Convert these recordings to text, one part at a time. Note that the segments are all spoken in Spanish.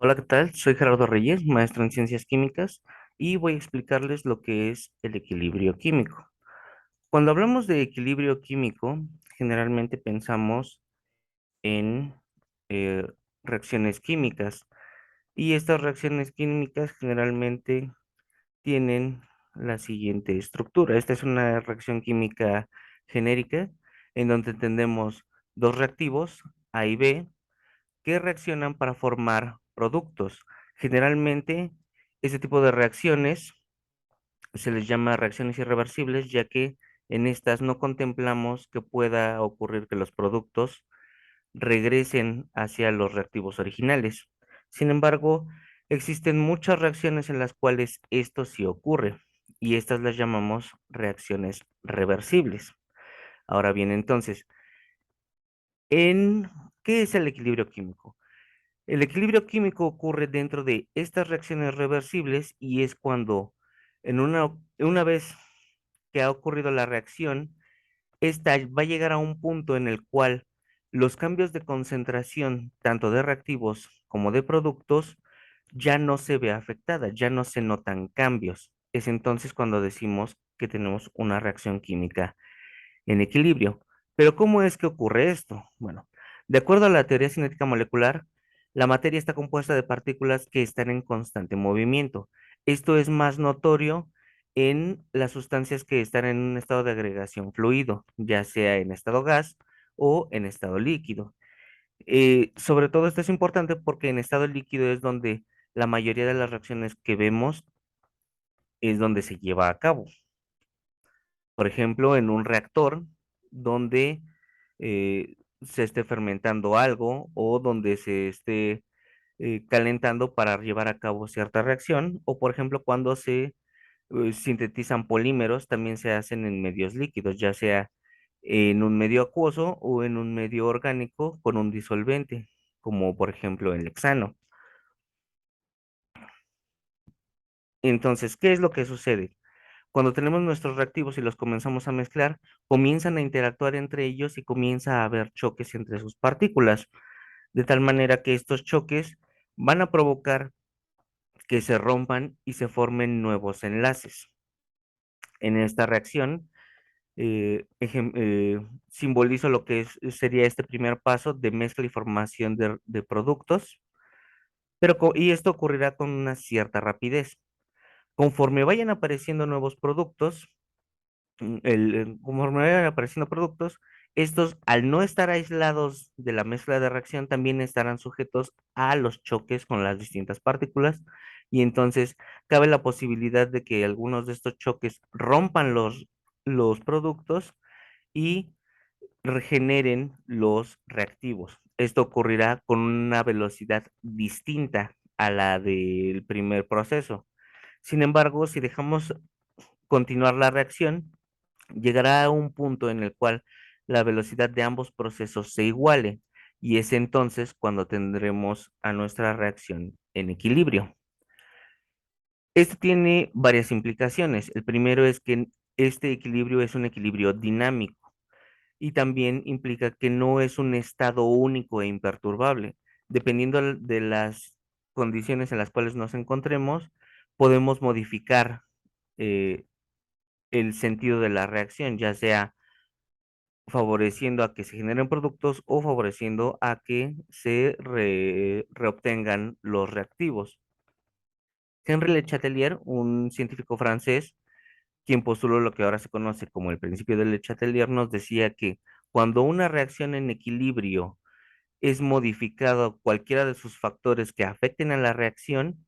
Hola, ¿qué tal? Soy Gerardo Reyes, maestro en ciencias químicas, y voy a explicarles lo que es el equilibrio químico. Cuando hablamos de equilibrio químico, generalmente pensamos en eh, reacciones químicas, y estas reacciones químicas generalmente tienen la siguiente estructura. Esta es una reacción química genérica, en donde tenemos dos reactivos, A y B, que reaccionan para formar productos. Generalmente, este tipo de reacciones se les llama reacciones irreversibles, ya que en estas no contemplamos que pueda ocurrir que los productos regresen hacia los reactivos originales. Sin embargo, existen muchas reacciones en las cuales esto sí ocurre, y estas las llamamos reacciones reversibles. Ahora bien, entonces, ¿en qué es el equilibrio químico? El equilibrio químico ocurre dentro de estas reacciones reversibles, y es cuando una vez que ha ocurrido la reacción, esta va a llegar a un punto en el cual los cambios de concentración, tanto de reactivos como de productos, ya no se ve afectada, ya no se notan cambios. Es entonces cuando decimos que tenemos una reacción química en equilibrio. Pero ¿cómo es que ocurre esto? Bueno, de acuerdo a la teoría cinética molecular, la materia está compuesta de partículas que están en constante movimiento. Esto es más notorio en las sustancias que están en un estado de agregación fluido, ya sea en estado gas o en estado líquido. Sobre todo esto es importante porque en estado líquido es donde la mayoría de las reacciones que vemos es donde se lleva a cabo. Por ejemplo, en un reactor donde se esté fermentando algo, o donde se esté calentando para llevar a cabo cierta reacción, o por ejemplo cuando se sintetizan polímeros, también se hacen en medios líquidos, ya sea en un medio acuoso o en un medio orgánico con un disolvente, como por ejemplo el hexano. Entonces, ¿qué es lo que sucede? Cuando tenemos nuestros reactivos y los comenzamos a mezclar, comienzan a interactuar entre ellos y comienza a haber choques entre sus partículas, de tal manera que estos choques van a provocar que se rompan y se formen nuevos enlaces. En esta reacción, simbolizo lo que sería este primer paso de mezcla y formación de productos, y esto ocurrirá con una cierta rapidez. Conforme vayan apareciendo nuevos productos, conforme vayan apareciendo productos, estos, al no estar aislados de la mezcla de reacción, también estarán sujetos a los choques con las distintas partículas, y entonces cabe la posibilidad de que algunos de estos choques rompan los productos y regeneren los reactivos. Esto ocurrirá con una velocidad distinta a la del primer proceso. Sin embargo, si dejamos continuar la reacción, llegará a un punto en el cual la velocidad de ambos procesos se iguale, y es entonces cuando tendremos a nuestra reacción en equilibrio. Esto tiene varias implicaciones. El primero es que este equilibrio es un equilibrio dinámico, y también implica que no es un estado único e imperturbable. Dependiendo de las condiciones en las cuales nos encontremos, podemos modificar eh, el sentido de la reacción, ya sea favoreciendo a que se generen productos o favoreciendo a que se reobtengan los reactivos. Henri Le Chatelier, un científico francés, quien postuló lo que ahora se conoce como el principio de Le Chatelier, nos decía que cuando una reacción en equilibrio es modificado cualquiera de sus factores que afecten a la reacción,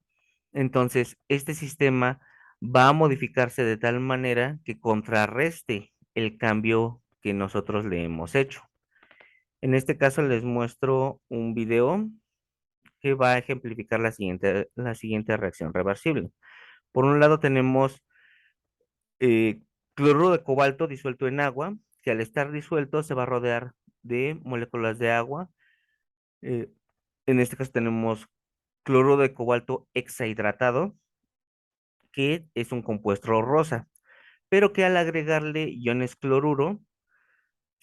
entonces este sistema va a modificarse de tal manera que contrarreste el cambio que nosotros le hemos hecho. En este caso les muestro un video que va a ejemplificar la siguiente reacción reversible. Por un lado tenemos eh, cloruro de cobalto disuelto en agua, que al estar disuelto se va a rodear de moléculas de agua. Eh, en este caso tenemos cloruro de cobalto hexahidratado, que es un compuesto rosa, pero que al agregarle iones cloruro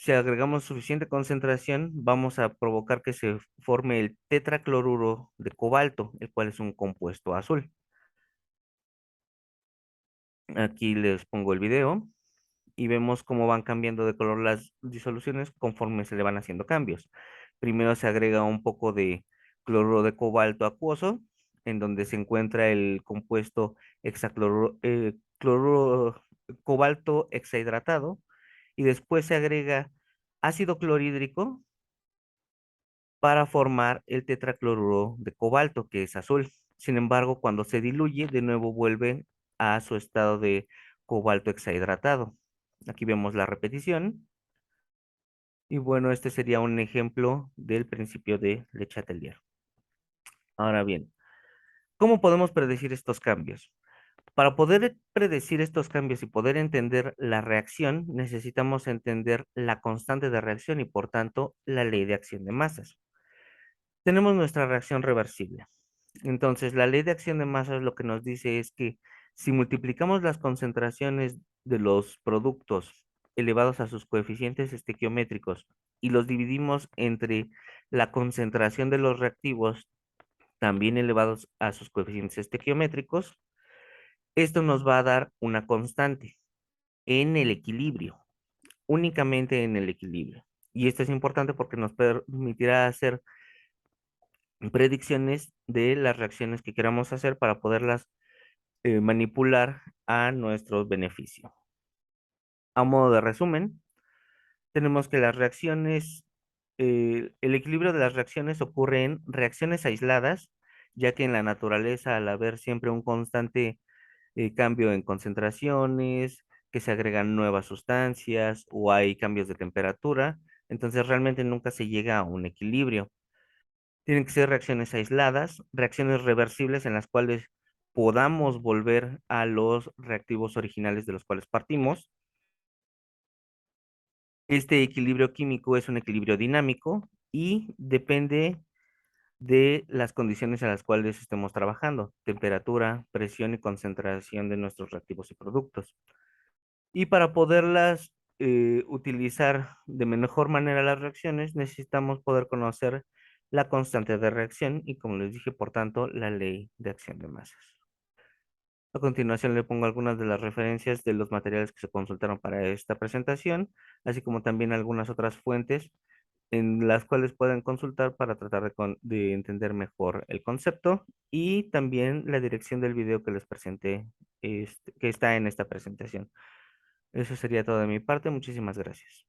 Si agregamos suficiente concentración, vamos a provocar que se forme el tetracloruro de cobalto, el cual es un compuesto azul. Aquí les pongo el video y vemos cómo van cambiando de color las disoluciones conforme se le van haciendo cambios. Primero se agrega un poco de cloruro de cobalto acuoso, en donde se encuentra el compuesto cloruro cobalto hexahidratado, y después se agrega ácido clorhídrico para formar el tetracloruro de cobalto, que es azul. Sin embargo, cuando se diluye, de nuevo vuelve a su estado de cobalto hexahidratado. Aquí vemos la repetición. Y bueno, este sería un ejemplo del principio de Le Chatelier. Ahora bien, ¿cómo podemos predecir estos cambios? Para poder predecir estos cambios y poder entender la reacción, necesitamos entender la constante de reacción y por tanto la ley de acción de masas. Tenemos nuestra reacción reversible. Entonces, la ley de acción de masas lo que nos dice es que si multiplicamos las concentraciones de los productos elevados a sus coeficientes estequiométricos y los dividimos entre la concentración de los reactivos también elevados a sus coeficientes estequiométricos, esto nos va a dar una constante en el equilibrio, únicamente en el equilibrio. Y esto es importante porque nos permitirá hacer predicciones de las reacciones que queramos hacer para poderlas manipular a nuestro beneficio. A modo de resumen, tenemos que las reacciones, el equilibrio de las reacciones ocurre en reacciones aisladas, ya que en la naturaleza, al haber siempre un constante cambio en concentraciones, que se agregan nuevas sustancias o hay cambios de temperatura, entonces realmente nunca se llega a un equilibrio. Tienen que ser reacciones aisladas, reacciones reversibles en las cuales podamos volver a los reactivos originales de los cuales partimos. Este equilibrio químico es un equilibrio dinámico y depende de las condiciones en las cuales estemos trabajando, temperatura, presión y concentración de nuestros reactivos y productos. Y para poderlas utilizar de mejor manera las reacciones, necesitamos poder conocer la constante de reacción y, como les dije, por tanto, la ley de acción de masas. A continuación le pongo algunas de las referencias de los materiales que se consultaron para esta presentación, así como también algunas otras fuentes en las cuales pueden consultar para tratar de entender mejor el concepto y también la dirección del video que les presenté, que está en esta presentación. Eso sería todo de mi parte. Muchísimas gracias.